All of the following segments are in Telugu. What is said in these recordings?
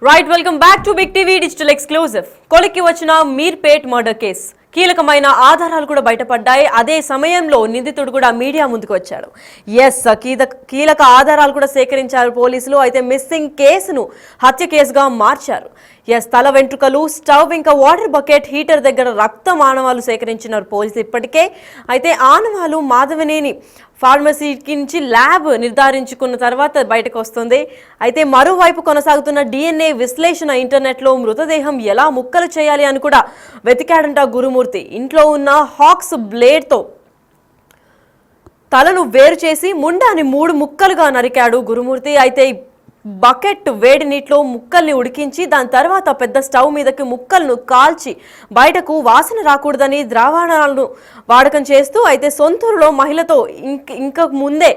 Right welcome back to Big TV digital exclusive. కొలిక్కి వచ్చిన మీర్పేట్ మర్డర్ కేసు కీలకమైన ఆధారాలు కూడా బయటపడ్డాయి. అదే సమయంలో నిందితుడు కూడా మీడియా ముందుకు వచ్చాడు. కీలక ఆధారాలు కూడా సేకరించారు పోలీసులు. అయితే మిస్సింగ్ కేసును హత్య కేసుగా మార్చారు. తల వెంట్రుకలు, స్టవ్, ఇంకా వాటర్ బకెట్, హీటర్ దగ్గర రక్తం ఆనవాలు సేకరించినారు పోలీసులు ఇప్పటికే. అయితే ఆనవాలు మాధవనేని ఫార్మసీకి నుంచి ల్యాబ్ నిర్ధారించుకున్న తర్వాత బయటకు వస్తుంది. అయితే మరోవైపు కొనసాగుతున్న DNA విశ్లేషణ ఇంటర్నెట్లో మృతదేహం ఎలా ముక్కలు చేయాలి అని కూడా వెతికాడంట గురుమూర్తి. ఇంట్లో ఉన్న హాక్స్ బ్లేడ్తో తలను వేరు చేసి ముండాని 3 ముక్కలుగా నరికాడు గురుమూర్తి. అయితే బకెట్ వేడి నీటిలో ముక్కల్ని ఉడికించి దాని తర్వాత పెద్ద స్టవ్ మీదకి ముక్కలను కాల్చి బయటకు వాసన రాకూడదని ద్రావణాలను వాడకం చేస్తూ అయితే సొంతూరులో మహిళతో ఇంక ముందే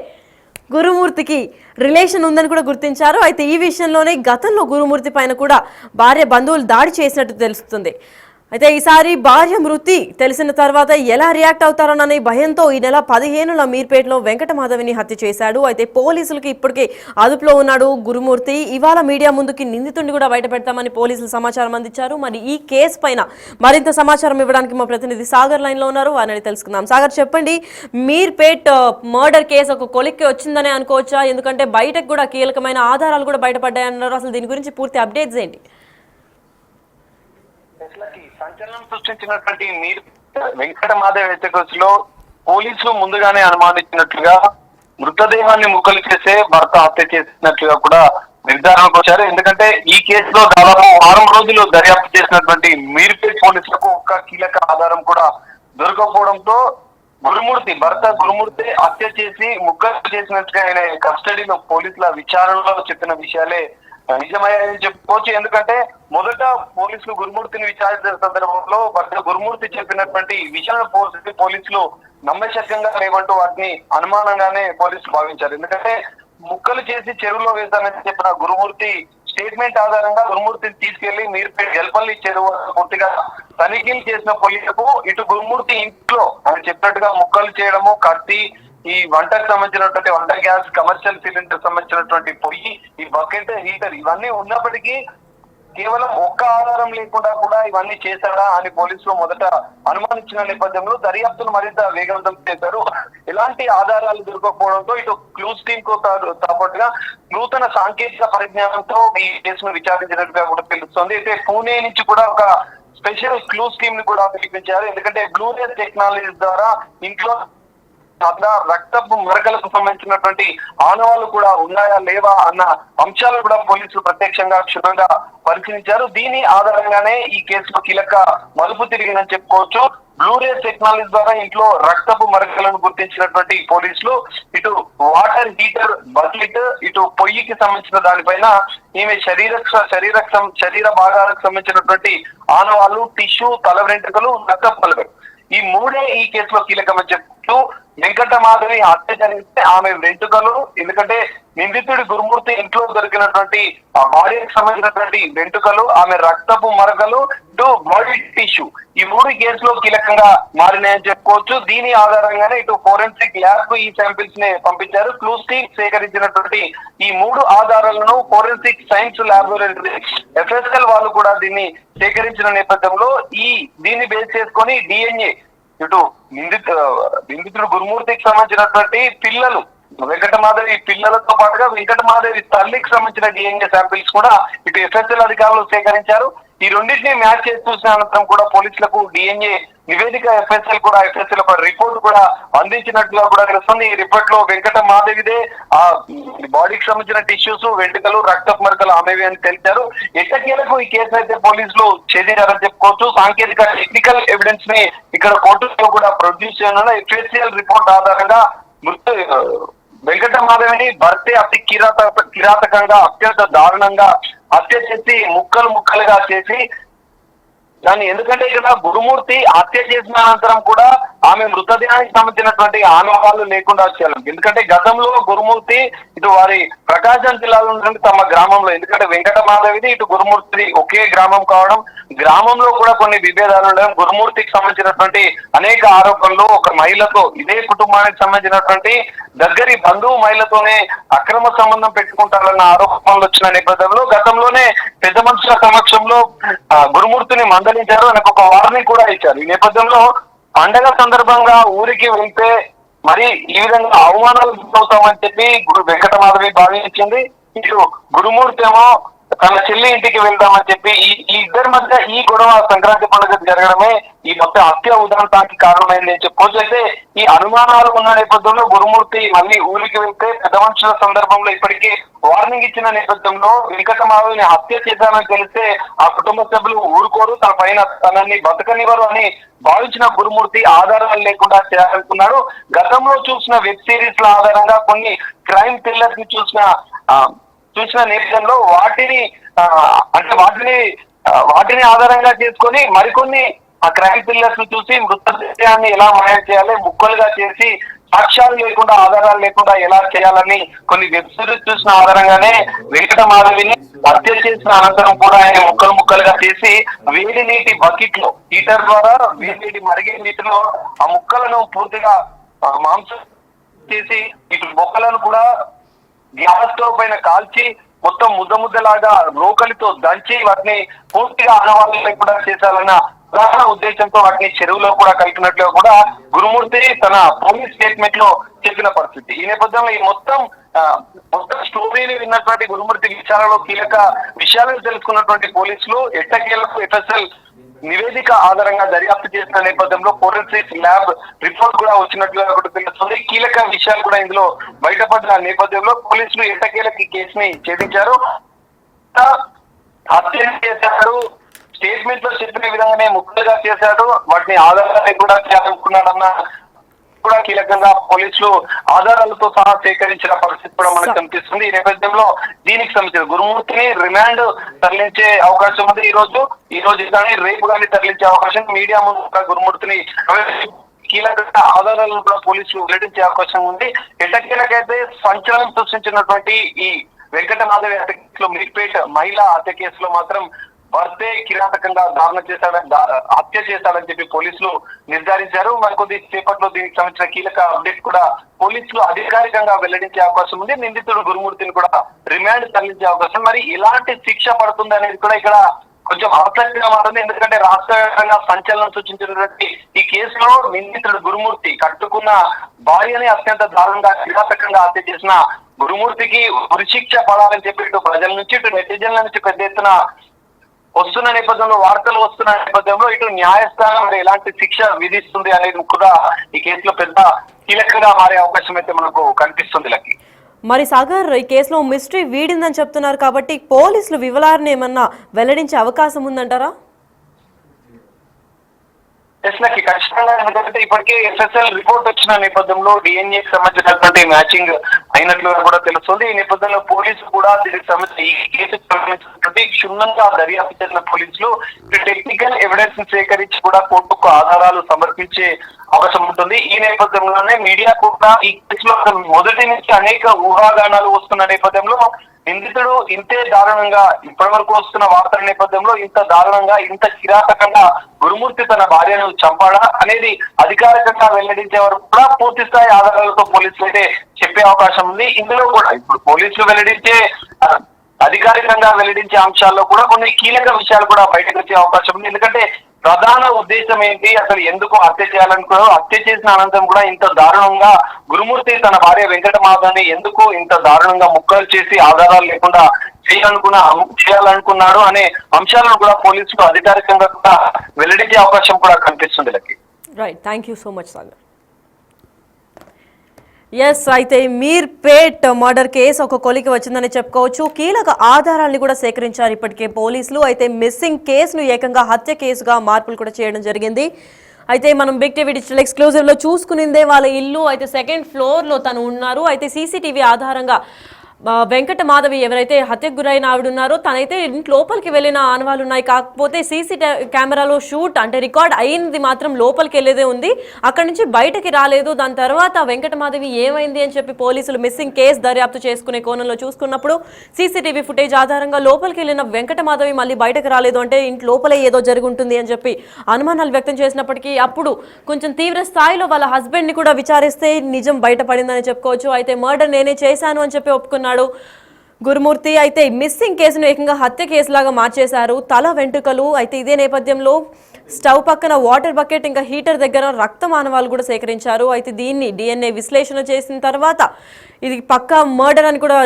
గురుమూర్తికి రిలేషన్ ఉందని కూడా గుర్తించారు. అయితే ఈ విషయంలోనే గతంలో గురుమూర్తి పైన కూడా భార్య బంధువులు దాడి చేసినట్టు తెలుస్తుంది. అయితే ఈసారి భార్య మృతి తెలిసిన తర్వాత ఎలా రియాక్ట్ అవుతారోననే భయంతో ఈ నెల 15న మీర్పేటలో వెంకటమాధవిని హత్య చేశాడు. అయితే పోలీసులకి ఇప్పటికే అదుపులో ఉన్నాడు గురుమూర్తి. ఇవాళ మీడియా ముందుకి నిందితుడిని కూడా బయట పెడతామని పోలీసులు సమాచారం అందించారు. మరి ఈ కేసు పైన మరింత సమాచారం ఇవ్వడానికి మా ప్రతినిధి సాగర్ లైన్ లో ఉన్నారు, వారిని తెలుసుకుందాం. సాగర్, చెప్పండి, మీర్పేట్ మర్డర్ కేసు ఒక కొలిక్కి వచ్చిందని అనుకోవచ్చా? ఎందుకంటే బయటకు కూడా కీలకమైన ఆధారాలు కూడా బయటపడ్డాయన్నారు. అసలు దీని గురించి పూర్తి అప్డేట్స్ ఏంటి? సంచలనం సృష్టించినటువంటి వెంకటమాధవ్ హత్య కేసులో పోలీసులు ముందుగానే అనుమానించినట్లుగా మృతదేహాన్ని ముక్కలు చేసే భర్త హత్య చేసినట్లుగా కూడా నిర్ధారణకు వచ్చారు. ఎందుకంటే ఈ కేసులో దాదాపు 6 రోజులు దర్యాప్తు చేసినటువంటి మీర్పేట్ పోలీసులకు ఒక్క కీలక ఆధారం కూడా దొరకకపోవడంతో భర్త గురుమూర్తి హత్య చేసి ముక్కలు చేసినట్టుగా ఆయన కస్టడీలో పోలీసుల విచారణలో చెప్పిన విషయాలే నిజమయ్యాయని చెప్పుకోవచ్చు. ఎందుకంటే మొదట పోలీసులు గురుమూర్తిని విచారించిన సందర్భంలో భర్త గురుమూర్తి చెప్పినటువంటి విషయాలను పోలీసులు నమ్మశక్యంగా లేవంటూ వాటిని అనుమానంగానే పోలీసులు భావించారు. ఎందుకంటే ముక్కలు చేసి చెరువులో వేస్తానని చెప్పిన గురుమూర్తి స్టేట్మెంట్ ఆధారంగా గురుమూర్తిని తీసుకెళ్లి మీర్పేట్ జల్పల్లి చెరువు పూర్తిగా తనిఖీలు చేసిన పోలీసులకు ఇటు గురుమూర్తి ఇంట్లో ఆయన చెప్పినట్టుగా ముక్కలు చేయడము, కత్తి, ఈ వంటకు సంబంధించినటువంటి వంట గ్యాస్, కమర్షియల్ సిలిండర్ సంబంధించినటువంటి పొయ్యి, ఈ బకెట్, హీటర్ ఇవన్నీ ఉన్నప్పటికీ కేవలం ఒక్క ఆధారం లేకుండా కూడా ఇవన్నీ చేశాడా అని పోలీసులు మొదట అనుమానించిన నేపథ్యంలో దర్యాప్తును మరింత వేగవంతం చేశారు. ఎలాంటి ఆధారాలు దొరకకపోవడంతో ఇటు క్లూస్ టీమ్ కు పాటుగా నూతన సాంకేతిక పరిజ్ఞానంతో ఈ కేసును విచారించినట్టుగా కూడా తెలుస్తోంది. అయితే పూణే నుంచి కూడా ఒక స్పెషల్ క్లూస్ టీమ్ ని కూడా పిలిపించారు. ఎందుకంటే బ్లూరే టెక్నాలజీ ద్వారా ఇంట్లో రక్తపు మరకలకు సంబంధించినటువంటి ఆనవాళ్లు కూడా ఉన్నాయా లేవా అన్న అంశాలు కూడా పోలీసులు ప్రత్యక్షంగా క్షుణ్ణంగా పరిశీలించారు. దీని ఆధారంగానే ఈ కేసులో కీలక మలుపు తిరిగిందని చెప్పుకోవచ్చు. బ్లూరే టెక్నాలజీ ద్వారా ఇంట్లో రక్తపు మరకలను గుర్తించినటువంటి పోలీసులు ఇటు వాటర్ హీటర్, బకెట్, ఇటు పొయ్యికి సంబంధించిన దానిపైన ఈమె శరీర భాగాలకు సంబంధించినటువంటి ఆనవాళ్లు, టిష్యూ, తల వెంట్రుకలు, రక్తపు మరకలు ఈ 3 ఈ కేసులో కీలకమని చెప్తూ వెంకటమాధవి హత్య జరిగితే ఆమె వెంట్రుకలు, ఎందుకంటే నిందితుడి గురుమూర్తి ఇంట్లో దొరికినటువంటి ఆ బాడీకి సంబంధించినటువంటి వెంట్రుకలు, ఆమె రక్తపు మరకలు, ఇటు బాడీ టిష్యూ ఈ 3 కేసులో కీలకంగా మారినాయని చెప్పుకోవచ్చు. దీని ఆధారంగానే ఇటు ఫోరెన్సిక్ ల్యాబ్ కు ఈ శాంపిల్స్ ని పంపించారు. క్లూస్ టీమ్ సేకరించినటువంటి ఈ 3 ఆధారాలను ఫోరెన్సిక్ సైన్స్ ల్యాబొరేటరీ FSL వాళ్ళు కూడా దీన్ని సేకరించిన నేపథ్యంలో దీన్ని బేస్ చేసుకొని DNA ఇటు నిందితుడు గురుమూర్తికి సంబంధించినటువంటి పిల్లలు వెంకటమాధవి పిల్లలతో పాటుగా వెంకటమాధవి తల్లికి సంబంధించిన DNA శాంపిల్స్ కూడా ఇటు FSL అధికారులు సేకరించారు. ఈ రెండింటిని మ్యాచ్ చేసి చూసిన అనంతరం కూడా పోలీసులకు DNA నివేదిక FSL ఒక రిపోర్ట్ కూడా అందించినట్లుగా కూడా తెలుస్తుంది. ఈ రిపోర్ట్ లో వెంకటమాధవిదే ఆ బాడీకి సంబంధించిన టిష్యూస్, వెంట్రుకలు, రక్తపు మరకలు ఆమెవి అని తెలిపారు. ఎట్టకేలకు ఈ కేసు అయితే పోలీసులు ఛేదించారని చెప్పుకోవచ్చు. సాంకేతిక టెక్నికల్ ఎవిడెన్స్ ని ఇక్కడ కోర్టులో కూడా ప్రొడ్యూస్ చేయనున్న FSL రిపోర్ట్ ఆధారంగా వెంకటమాధవిని భర్తే అతి కిరాతకంగా అత్యంత దారుణంగా హత్య చేసి ముక్కలుగా చేసి దాన్ని, ఎందుకంటే ఇక్కడ గురుమూర్తి హత్య చేసిన అనంతరం కూడా ఆమె మృతదేహానికి సంబంధించినటువంటి ఆనవాళ్ళు లేకుండా వచ్చేయాలి. ఎందుకంటే గతంలో గురుమూర్తి ఇటు వారి ప్రకాశం జిల్లాలో నుండి తమ గ్రామంలో, ఎందుకంటే వెంకట మాధవిది ఇటు గురుమూర్తి ఒకే గ్రామం కావడం, గ్రామంలో కూడా కొన్ని విభేదాలు ఉండడం, గురుమూర్తికి సంబంధించినటువంటి అనేక ఆరోపణలు, ఒక మహిళతో ఇదే కుటుంబానికి సంబంధించినటువంటి దగ్గరి బంధువు మహిళతోనే అక్రమ సంబంధం పెట్టుకుంటారన్న ఆరోపణలు వచ్చిన నేపథ్యంలో గతంలోనే పెద్ద మనుషుల సమక్షంలో గురుమూర్తిని మందలించారు, ఆయనకు ఒక వార్నింగ్ కూడా ఇచ్చారు. ఈ నేపథ్యంలో పండగ సందర్భంగా ఊరికి వెళ్తే మరి ఈ విధంగా అవమానాలు గురవుతామని చెప్పి వెంకట మాధవి భావించింది. ఇటు గురుమూర్తి ఏమో తన చెల్లి ఇంటికి వెళ్దామని చెప్పి ఈ ఇద్దరి మధ్య ఈ గొడవ సంక్రాంతి పండుగ జరగడమే ఈ మొత్తం హత్య ఉదాంతానికి కారణమైంది అని చెప్పుకోవచ్చు. అయితే ఈ అనుమానాలు ఉన్న నేపథ్యంలో గురుమూర్తి మళ్ళీ ఊరికి వెళ్తే పెద్ద మనుషుల సందర్భంలో ఇప్పటికీ వార్నింగ్ ఇచ్చిన నేపథ్యంలో వెంకట మాధవిని హత్య చేద్దామని తెలిస్తే ఆ కుటుంబ సభ్యులు ఊరుకోరు, తన పైన తనని బతకనివ్వరు అని భావించిన గురుమూర్తి ఆధారాలు లేకుండా చేయాలనుకున్నాడు. గతంలో చూసిన వెబ్ సిరీస్ ల ఆధారంగా కొన్ని క్రైమ్ థ్రిల్లర్స్ ని చూసిన నేపథ్యంలో వాటిని ఆధారంగా చేసుకొని మరికొన్ని క్రైమ్ థ్రిల్లర్స్ ను చూసి మృతదేహాన్ని ఎలా మాయం చేయాలి, ముక్కలుగా చేసి సాక్ష్యాలు లేకుండా ఆధారాలు లేకుండా ఎలా చేయాలని కొన్ని వెబ్ సిరీస్ చూసిన ఆధారంగానే వెంకట మాధవిని హత్య చేసిన అనంతరం కూడా ఆయన ముక్కలుగా చేసి వేడి నీటి బకెట్ లో హీటర్ ద్వారా వేడి నీటి మరిగే నీటిలో ఆ ముక్కలను పూర్తిగా మాంసం చేసి ఇటు బొక్కలను కూడా గ్యాస్ స్టవ్ పైన కాల్చి మొత్తం ముద్దలాగా రోకలితో దంచి వాటిని పూర్తిగా ఆనవాళ్ళు లేకుండా చేశాలన్న ప్రధాన ఉద్దేశంతో వాటిని చెరువులో కూడా కలిపినట్లు కూడా గురుమూర్తి తన పోలీస్ స్టేట్మెంట్ లో చెప్పిన పరిస్థితి. ఈ నేపథ్యంలో ఈ మొత్తం స్టోరీని విన్నటువంటి గురుమూర్తి విచారణలో కీలక విషయాలను తెలుసుకున్నటువంటి పోలీసులు ఎట్టకేలకు ఎఫ్ఎస్ఎల్ నివేదిక ఆధారంగా దర్యాప్తు చేసిన నేపథ్యంలో ఫోరెన్సిక్ ల్యాబ్ రిపోర్ట్ కూడా వచ్చినట్లుగా కూడా తెలుస్తుంది. కీలక విషయాలు కూడా ఇందులో బయటపడిన నేపథ్యంలో పోలీసులు ఎట్టకేలకు ఈ కేసుని ఛేదించారు. హత్య చేశాడు, స్టేట్మెంట్ లో చెప్పిన విధంగానే ముక్కలుగా చేశాడు, వాటిని ఆధారాలు కూడా చేయాలనుకున్నాడన్న కూడా కీలకంగా పోలీసులు ఆధారాలతో సహా సేకరించిన పరిస్థితి కూడా మనకు కనిపిస్తుంది. ఈ నేపథ్యంలో దీనికి సంబంధించిన గురుమూర్తిని రిమాండ్ తరలించే అవకాశం ఉంది. ఈ రోజు కానీ రేపు కానీ తరలించే అవకాశం, మీడియా ముందు గురుమూర్తిని కీలక ఆధారాలను కూడా పోలీసులు వెల్లడించే అవకాశం ఉంది. ఎట్టకేలకైతే సంచలనం సృష్టించినటువంటి ఈ వెంకట మాధవి హత్య కేసులో మీర్పేట్ మహిళా హత్య కేసులో మాత్రం భర్తే కిరాతకంగా హత్య చేశాడని చెప్పి పోలీసులు నిర్ధారించారు. మరికొద్ది సేపట్లో దీనికి సంబంధించిన కీలక అప్డేట్ కూడా పోలీసులు అధికారికంగా వెల్లడించే అవకాశం ఉంది. నిందితుడు గురుమూర్తిని కూడా రిమాండ్ తరలించే అవకాశం, మరి ఎలాంటి శిక్ష పడుతుంది అనేది కూడా ఇక్కడ కొంచెం ఆసక్తిగా మారింది. ఎందుకంటే రాష్ట్ర వ్యాప్తంగా సంచలనం సూచించినటువంటి ఈ కేసులో నిందితుడు గురుమూర్తి కట్టుకున్న భార్యని అత్యంత దారుణంగా కిరాతకంగా హత్య చేసిన గురుమూర్తికి ఉరిశిక్ష పడాలని చెప్పి ఇటు ప్రజల నుంచి ఇటు నెటిజన్ల నుంచి పెద్ద ఎత్తున వస్తున్న నేపథ్యంలో, వార్తలు వస్తున్న నేపథ్యంలో ఇటు న్యాయస్థానం మరి ఎలాంటి శిక్ష విధిస్తుంది అనేది కూడా ఈ కేసులో పెద్ద కీలకంగా మారే అవకాశం అయితే మనకు కనిపిస్తుంది. లక్కి మరి సాగర్, ఈ కేసులో మిస్టరీ వీడిందని చెప్తున్నారు కాబట్టి పోలీసులు వివరాలను ఏమన్నా వెల్లడించే అవకాశం ఉందంటారా? లక్కి ఖచ్చితంగా, ఎందుకంటే ఇప్పటికే ఎస్ఎస్ఎల్ రిపోర్ట్ వచ్చిన నేపథ్యంలో డిఎన్ఏకి సంబంధించినటువంటి మ్యాచింగ్ అయినట్లుగా కూడా తెలుస్తుంది. ఈ నేపథ్యంలో పోలీసులు కూడా దీనికి సంబంధించి ఈ కేసుకు సంబంధించినటువంటి క్షుణ్ణంగా దర్యాప్తు చేసిన పోలీసులు టెక్నికల్ ఎవిడెన్స్ సేకరించి కూడా కోర్టుకు ఆధారాలు సమర్పించే అవకాశం ఉంటుంది. ఈ నేపథ్యంలోనే మీడియా కూడా ఈ కేసులో మొదటి నుంచి అనేక ఊహాగానాలు వస్తున్న నేపథ్యంలో నిందితుడు ఇంతే దారుణంగా ఇప్పటి వరకు వస్తున్న వార్తల నేపథ్యంలో ఇంత దారుణంగా ఇంత కిరాతకంగా గురుమూర్తి తన భార్యను చంపాడా అనేది అధికారికంగా వెల్లడించే వరకు కూడా పూర్తి స్థాయి ఆధారాలతో పోలీసులు అయితే చెప్పే అవకాశం ఉంది. ఇందులో కూడా ఇప్పుడు పోలీసులు అధికారికంగా వెల్లడించే అంశాల్లో కూడా కొన్ని కీలక విషయాలు కూడా బయటకు వచ్చే అవకాశం ఉంది. ఎందుకంటే ప్రధాన ఉద్దేశం ఏంటి, అసలు ఎందుకు హత్య చేయాలనుకున్నారో, హత్య చేసిన అనంతరం కూడా ఇంత దారుణంగా గురుమూర్తి తన భార్య వెంకట మాధవిని ఎందుకు ఇంత దారుణంగా ముక్కలు చేసి ఆధారాలు లేకుండా చేయాలనుకున్నాడు అనే అంశాలను కూడా పోలీసులు అధికారికంగా కూడా వెల్లడించే అవకాశం కూడా కనిపిస్తుంది. Lucky right, thank you so much Sagar. Yes, అయితే మీర్పేట్ మర్డర్ కేసు ఒక కొలికి వచ్చిందని చెప్పుకోవచ్చు. కీలక ఆధారాలను కూడా సేకరించారు ఇప్పటికే పోలీసులు. అయితే మిస్సింగ్ కేసును ఏకంగా హత్య కేసుగా మార్పులు కూడా చేయడం జరిగింది. అయితే మనం బిగ్ టీవీ డిజిటల్ ఎక్స్క్లూజివ్ లో చూసుకునిందే వాళ్ళ ఇల్లు. అయితే సెకండ్ ఫ్లోర్ లో తను ఉన్నారు. అయితే సీసీటీవీ ఆధారంగా వెంకట మాధవి ఎవరైతే హత్యకు గురైన ఆవిడ ఉన్నారో తనైతే ఇంటి లోపలికి వెళ్ళిన ఆనవాళ్ళు ఉన్నాయి. కాకపోతే సీసీ కెమెరాలో షూట్ అంటే రికార్డ్ అయింది మాత్రం లోపలికి వెళ్ళేదే ఉంది, అక్కడి నుంచి బయటకి రాలేదు. దాని తర్వాత వెంకట మాధవి ఏమైంది అని చెప్పి పోలీసులు మిస్సింగ్ కేసు దర్యాప్తు చేసుకునే కోణంలో చూసుకున్నప్పుడు సీసీటీవీ ఫుటేజ్ ఆధారంగా లోపలికి వెళ్ళిన వెంకట మాధవి మళ్ళీ బయటకు రాలేదు అంటే ఇంటి లోపలే ఏదో జరుగుంటుంది అని చెప్పి అనుమానాలు వ్యక్తం చేసినప్పటికీ అప్పుడు కొంచెం తీవ్ర స్థాయిలో వాళ్ళ హస్బెండ్ ని కూడా విచారిస్తే నిజం బయటపడిందని చెప్పుకోవచ్చు. అయితే మర్డర్ నేనే చేశాను అని చెప్పి ఒప్పుకున్నాడు గురుమూర్తి. అయితే మిస్సింగ్ కేసును ఏకంగా హత్య కేసులాగా మార్చేశారు. తల వెంట్రుకలు అయితే ఇదే నేపథ్యంలో స్టవ్ పక్కన వాటర్ బకెట్ ఇంకా హీటర్ దగ్గర రక్త మానవాలు కూడా సేకరించారు. అయితే దీన్ని DNA విశ్లేషణ చేసిన తర్వాత ఇది పక్కా మర్డర్ అని కూడా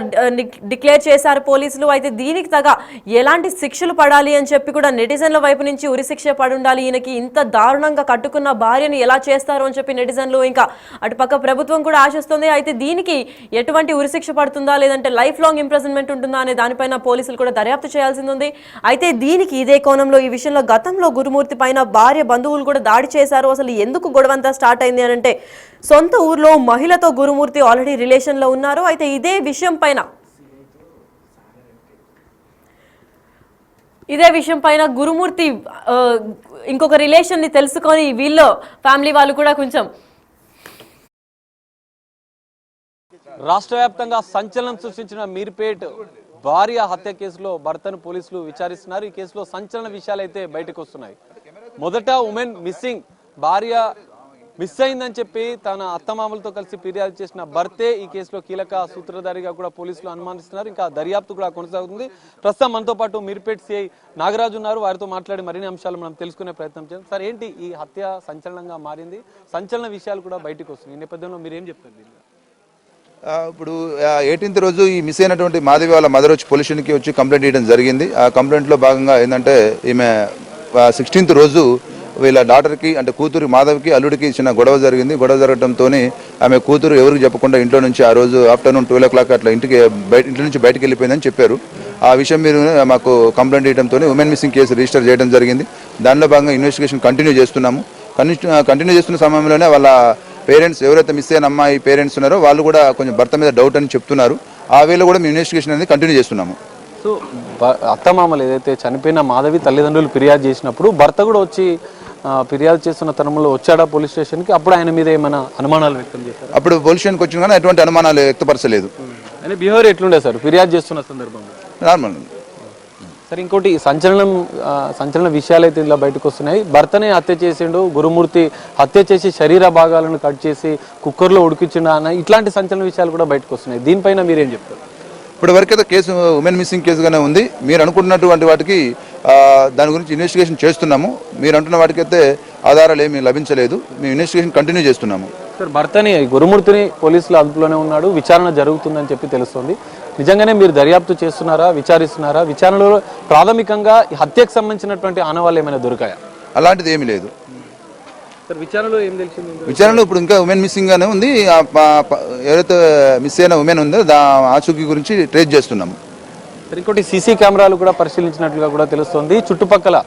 డిక్లేర్ చేశారు పోలీసులు. అయితే దీనికి తగ ఎలాంటి శిక్షలు పడాలి అని చెప్పి కూడా నెటిజన్ల వైపు నుంచి ఉరిశిక్ష పడి ఉండాలి, ఈయనకి ఇంత దారుణంగా కట్టుకున్న భార్యను ఎలా చేస్తారు అని చెప్పి నెటిజన్లు ఇంకా అటుపక్క ప్రభుత్వం కూడా ఆశిస్తుంది. అయితే దీనికి ఎటువంటి ఉరిశిక్ష పడుతుందా లేదంటే లైఫ్ లాంగ్ ఇంప్రిజన్మెంట్ ఉంటుందా అనే దానిపైన పోలీసులు కూడా దర్యాప్తు చేయాల్సింది ఉంది. అయితే దీనికి ఇదే కోణంలో ఈ విషయంలో గతంలో గురుమూర్తి పైన భార్య బంధువులు కూడా దాడి చేశారు. అసలు ఎందుకు గొడవంతా స్టార్ట్ అయింది అని అంటే సొంత ఊర్లో మహిళతో గురుమూర్తి ఆల్రెడీ రిలేషన్ లో ఉన్నారు. అయితే ఇదే విషయం పైన గురుమూర్తి ఇంకొక రిలేషన్ ని తెలుసుకొని వీళ్ళ ఫ్యామిలీ వాళ్ళు కూడా కొంచెం రాష్ట్ర వ్యాప్తంగా సంచలనం సృష్టించిన మీర్పేట్ భార్య హత్య కేసులో భర్తను పోలీసులు విచారిస్తున్నారు. ఈ కేసులో సంచలన విషయాలు అయితే బయటకు వస్తున్నాయి. మొదట ఉమెన్ మిస్సింగ్, భార్య మిస్ అయిందని చెప్పి తన అత్తమామలతో కలిసి ఫిర్యాదు చేసిన భర్తే ఈ కేసులో కీలక సూత్రధారిగా కూడా పోలీసులు అనుమానిస్తున్నారు. ఇంకా దర్యాప్తు కూడా కొనసాగుతుంది. ప్రస్తుతం మనతో పాటు మీర్పేట్ సిఐ నాగరాజు ఉన్నారు. వారితో మాట్లాడి మరిన్ని అంశాలు మనం తెలుసుకునే ప్రయత్నం చేద్దాం. సార్, ఏంటి ఈ హత్య సంచలనంగా మారింది, సంచలన విషయాలు కూడా బయటకు వస్తున్నాయి, ఈ నేపథ్యంలో మీరు ఏం చెప్తారు? ఇప్పుడు 18th రోజు ఈ మిస్ అయినటువంటి మాధవి వాళ్ళ మదర్ వచ్చి పోలీస్ స్టేషన్కి వచ్చి కంప్లైంట్ చేయడం జరిగింది. ఆ కంప్లైంట్లో భాగంగా ఏంటంటే ఈమె 16th రోజు వీళ్ళ డాటర్కి అంటే కూతురు మాధవికి అల్లుడికి చిన్న గొడవ జరిగింది. గొడవ జరగడంతో ఆమె కూతురు ఎవరికి చెప్పకుండా ఇంట్లో నుంచి ఆ రోజు ఆఫ్టర్నూన్ 12 o'clock అట్లా ఇంటి నుంచి బయటకు వెళ్ళిపోయిందని చెప్పారు. ఆ విషయం మీరు మాకు కంప్లైంట్ చేయడంతో ఉమెన్ మిస్సింగ్ కేసు రిజిస్టర్ చేయడం జరిగింది. దానిలో భాగంగా ఇన్వెస్టిగేషన్ కంటిన్యూ చేస్తున్నాము. కంటిన్యూ చేస్తున్న సమయంలోనే వాళ్ళ పేరెంట్స్ ఎవరైతే మిస్ అయిన అమ్మాయి పేరెంట్స్ ఉన్నారో వాళ్ళు కూడా కొంచెం భర్త మీద డౌట్ అని చెప్తున్నారు. ఆ వేళ కూడా మేము ఇన్వెస్టిగేషన్ అనేది కంటిన్యూ చేస్తున్నాము. సో అత్తమామలు ఏదైతే చనిపోయిన మాధవి తల్లిదండ్రులు ఫిర్యాదు చేసినప్పుడు భర్త కూడా వచ్చి ఫిర్యాదు చేస్తున్న తరంలో వచ్చాడా పోలీస్ స్టేషన్కి? అప్పుడు ఆయన మీద ఏమైనా అనుమానాలు వ్యక్తం చేశారు? అప్పుడు పోలీస్ స్టేషన్కి వచ్చిన కానీ ఎటువంటి అనుమానాలు వ్యక్తపరచలేదు. ఆయన బిహేవియర్ ఎట్లుండే సార్ ఫిర్యాదు చేస్తున్న సందర్భంలో? నార్మల్. సరే, ఇంకోటి సంచలన విషయాలు అయితే ఇలా బయటకు వస్తున్నాయి. భర్తనే హత్య చేసిండు గురుమూర్తి, హత్య చేసి శరీర భాగాలను కట్ చేసి కుక్కర్లో ఉడికించిండు అన్న ఇట్లాంటి సంచలన విషయాలు కూడా బయటకు వస్తున్నాయి. దీనిపైన మీరేం చెప్తారు? ఇప్పటి వరకైతే కేసు ఉమెన్ మిస్సింగ్ కేసుగానే ఉంది. మీరు అనుకుంటున్నటువంటి వాటికి దాని గురించి ఇన్వెస్టిగేషన్ చేస్తున్నాము. మీరు అంటున్న వాటికైతే ఆధారాలు ఏమీ లభించలేదు. మేము ఇన్వెస్టిగేషన్ కంటిన్యూ చేస్తున్నాము. సార్, భర్తని గురుమూర్తిని పోలీసులు అదుపులోనే ఉన్నాడు, విచారణ జరుగుతుందని చెప్పి తెలుస్తుంది. నిజంగానే మీరు దర్యాప్తు చేస్తున్నారా, విచారిస్తున్నారా? విచారణలో ప్రాథమికంగా హత్యకు సంబంధించినటువంటి ఆనవాళ్ళు ఏమైనా దొరికాయా? అలాంటిది ఏమీ లేదు. సార్, విచారణలో ఏం తెలిసింది? విచారణలో ఇప్పుడు ఇంకా ఉమెన్ మిస్సింగ్ గానే ఉంది. ఎవరైతే మిస్ అయిన ఉమెన్ ఉందో ఆచూకీ గురించి ట్రేస్ చేస్తున్నాము. ఇంకోటి సీసీ కెమెరాలు కూడా పరిశీలించినట్లుగా కూడా తెలుస్తుంది. చుట్టుపక్కల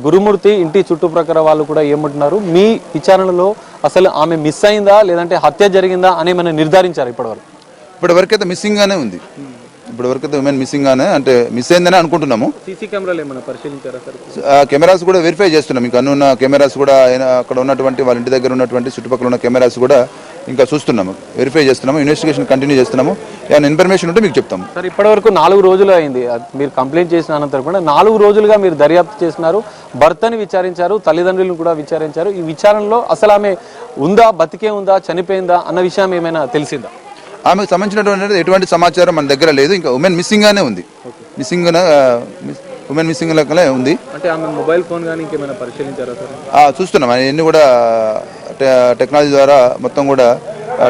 గురుమూర్తి ఇంటి చుట్టుప్రక్కల వాళ్ళు కూడా ఏమంటున్నారు? మీ విచారణలో అసలు ఆమె మిస్ అయిందా లేదంటే హత్య జరిగిందా అని ఏమైనా నిర్ధారించారు ఇప్పటివరకు అయితే మిస్సింగ్ గానే ఉంది. ఇప్పటివరకు అయితే ఉమెన్ మిస్సింగ్ గానే అంటే మిస్ అయిందని అనుకుంటున్నాము. సీసీ కెమెరాలు ఏమైనా పరిశీలించారా సార్? కెమెరాస్ కూడా వెరిఫై చేస్తున్నాం. ఇంకా అన్ని ఉన్న కెమెరాస్ కూడా అక్కడ ఉన్నటువంటి వాళ్ళ ఇంటి దగ్గర ఉన్నటువంటి చుట్టుపక్కల ఉన్న కెమెరాస్ కూడా ఇంకా చూస్తున్నాము, వెరిఫై చేస్తున్నాము, ఇన్వెస్టిగేషన్ కంటిన్యూ చేస్తున్నాము. ఏమైనా ఇన్ఫర్మేషన్ ఉంటే మీకు చెప్తాము. సార్, ఇప్పటివరకు 4 రోజులు అయింది మీరు కంప్లైంట్ చేసిన అనంతరం కూడా 4 రోజులుగా మీరు దర్యాప్తు చేస్తున్నారు, భర్తని విచారించారు, తల్లిదండ్రులను కూడా విచారించారు. ఈ విచారణలో అసలు ఆమె ఉందా, బతికే ఉందా, చనిపోయిందా అన్న విషయం ఏమైనా తెలిసిందా? ఆమెకు సంబంధించినటువంటి ఎటువంటి సమాచారం మన దగ్గర లేదు. ఇంకా ఉమెన్ మిస్సింగ్ గానే ఉంది. ఉమెన్ మిస్సింగ్ లెక్కనే ఉంది. అంటే ఆమె మొబైల్ ఫోన్ కానీ ఇంకేమైనా పరిశీలించారా సార్? చూస్తున్నాం. అవన్నీ కూడా టెక్నాలజీ ద్వారా మొత్తం కూడా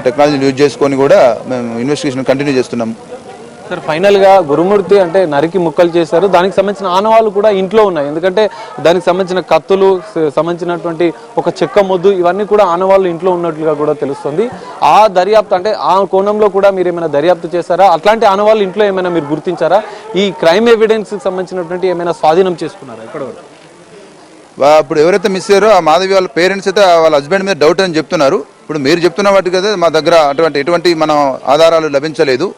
టెక్నాలజీని యూజ్ చేసుకొని కూడా మేము ఇన్వెస్టిగేషన్ కంటిన్యూ చేస్తున్నాం. సార్, ఫైనల్గా గురుమూర్తి అంటే నరికి ముక్కలు చేశారు, దానికి సంబంధించిన ఆనవాళ్ళు కూడా ఇంట్లో ఉన్నాయి. ఎందుకంటే దానికి సంబంధించిన కత్తులు, సంబంధించినటువంటి ఒక చెక్క మొద్దు, ఇవన్నీ కూడా ఆనవాళ్ళు ఇంట్లో ఉన్నట్లుగా కూడా తెలుస్తుంది. ఆ దర్యాప్తు అంటే ఆ కోణంలో కూడా మీరు ఏమైనా దర్యాప్తు చేశారా? అట్లాంటి ఆనవాళ్ళు ఇంట్లో ఏమైనా మీరు గుర్తించారా? ఈ క్రైమ్ ఎవిడెన్స్ సంబంధించినటువంటి ఏమైనా స్వాధీనం చేసుకున్నారా ఇప్పటివరకు? ఇప్పుడు ఎవరైతే మిస్ అయ్యారో ఆ మాధవి వాళ్ళ పేరెంట్స్ అయితే వాళ్ళ హస్బెండ్ మీద డౌట్ అని చెప్తున్నారు. ఇప్పుడు మీరు చెప్తున్న వాటికి అయితే మా దగ్గర ఎటువంటి మనం ఆధారాలు లభించలేదు.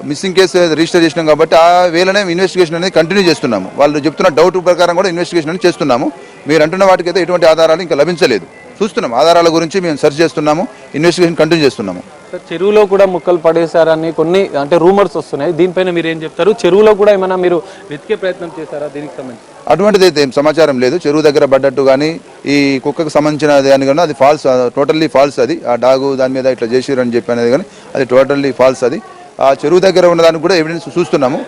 మిస్సింగ్ కేసు రిజిస్టర్ చేసినాం కాబట్టి ఆ వేళనే ఇన్వెస్టిగేషన్ అనేది కంటిన్యూ చేస్తున్నాము. వాళ్ళు చెప్తున్న డౌట్ ప్రకారం కూడా ఇన్వెస్టిగేషన్ అనేది చేస్తున్నాము. మీరు అంటున్న వాటికైతే ఎటువంటి ఆధారాలు ఇంకా లభించలేదు. చూస్తున్నాం, ఆధారాల గురించి మేము సెర్చ్ చేస్తున్నాము, ఇన్వెస్టిగేషన్ కంటిన్యూ చేస్తున్నాము. సార్, చెరువులో కూడా ముక్కలు పడేశారని కొన్ని అంటే రూమర్స్ వస్తున్నాయి. దీనిపైన మీరు ఏం చెప్తారు? చెరువులో కూడా ఏమైనా మీరు వెతికే ప్రయత్నం చేశారా దీనికి సంబంధించి? అటువంటిది అయితే ఏం సమాచారం లేదు. చెరువు దగ్గర పడ్డట్టు కానీ ఈ కుక్కకు సంబంధించిన దాని కానీ అది ఫాల్స్, టోటల్లీ ఫాల్స్. అది ఆ డాగు దాని మీద ఇట్లా చేసిరని చెప్పి అనేది కానీ అది టోటల్లీ ఫాల్స్. అది ఆ చెరువు దగ్గర ఉన్న దానికి కూడా ఎవిడెన్స్ చూస్తున్నాము.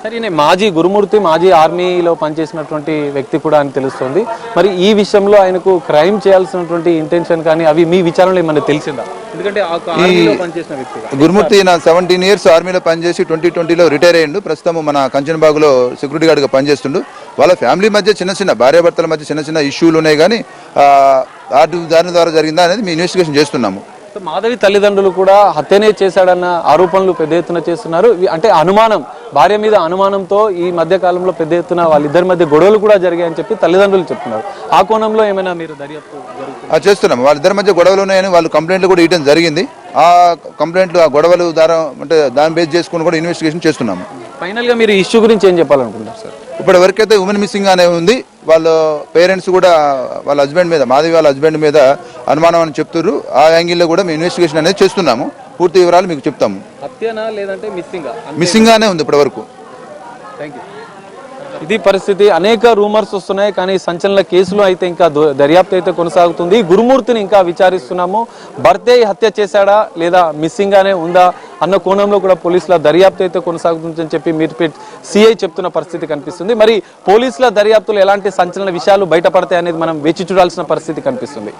సరే, ఈయన మాజీ గురుమూర్తి మాజీ ఆర్మీలో పనిచేసినటువంటి వ్యక్తి కూడా అని తెలుస్తుంది. మరి ఈ విషయంలో ఆయనకు క్రైమ్ చేయాల్సినటువంటి ఇంటెన్షన్ కానీ అవి మీ విచారణలో ఏమన్నా తెలిసిందా? ఎందుకంటే ఆర్మీలో పనిచేసిన వ్యక్తి గురుమూర్తి నా 17 years ఆర్మీలో పనిచేసి 2020లో రిటైర్ అయ్యిండు. ప్రస్తుతం మన కంచన్బాగులో సెక్యూరిటీ గార్డ్గా పనిచేస్తుండు. వాళ్ళ ఫ్యామిలీ మధ్య చిన్న భార్యాభర్తల మధ్య చిన్న ఇష్యూలు ఉన్నాయి కానీ దాని ద్వారా జరిగిందా అనేది మేము ఇన్వెస్టిగేషన్ చేస్తున్నాము. మాధవి తల్లిదండ్రులు కూడా హత్యనే చేశాడన్న ఆరోపణలు పెద్ద ఎత్తున చేస్తున్నారు. అంటే అనుమానం, భార్య మీద అనుమానంతో ఈ మధ్య కాలంలో పెద్ద ఎత్తున వాళ్ళిద్దరి మధ్య గొడవలు కూడా జరిగాయని చెప్పి తల్లిదండ్రులు చెప్తున్నారు. ఆ కోణంలో ఏమైనా మీరు దర్యాప్తు చేస్తున్నాం. వాళ్ళిద్దరి మధ్య గొడవలు ఉన్నాయని వాళ్ళు కంప్లైంట్లు కూడా ఇవ్వడం జరిగింది. ఆ కంప్లైంట్లు, ఆ గొడవలు ద్వారా అంటే దాన్ని బేస్ చేసుకుని కూడా ఇన్వెస్టిగేషన్ చేస్తున్నాము. ఫైనల్గా మీరు ఈ ఇష్యూ గురించి ఏం చెప్పాలనుకుంటున్నారు సార్? ఇప్పటి వరకైతే ఉమెన్ మిస్సింగ్ అనే ఉంది. వాళ్ళ పేరెంట్స్ కూడా వాళ్ళ హస్బెండ్ మీద, మాధవి వాళ్ళ హస్బెండ్ మీద అనుమానం అని చెప్తున్నారు. ఆ యాంగిల్లో కూడా మేము ఇన్వెస్టిగేషన్ అనేది చేస్తున్నాము. పూర్తి వివరాలు మీకు చెప్తాము. హత్యనా లేదంటే మిస్సింగ్ గానే ఉంది ఇప్పటి వరకు. ఇది పరిస్థితి. అనేక రూమర్స్ వస్తున్నాయి కానీ సంచలన కేసులు అయితే ఇంకా దర్యాప్తు అయితే కొనసాగుతుంది. గురుమూర్తిని ఇంకా విచారిస్తున్నాము. భర్తే హత్య చేశాడా లేదా మిస్సింగ్ గానే ఉందా అన్న కోణంలో కూడా పోలీసుల దర్యాప్తు అయితే కొనసాగుతుందని చెప్పి మీర్పేట్ సిఐ చెప్తున్న పరిస్థితి కనిపిస్తుంది. మరి పోలీసుల దర్యాప్తులో ఎలాంటి సంచలన విషయాలు బయటపడతాయి అనేది మనం వేచి చూడాల్సిన పరిస్థితి కనిపిస్తుంది.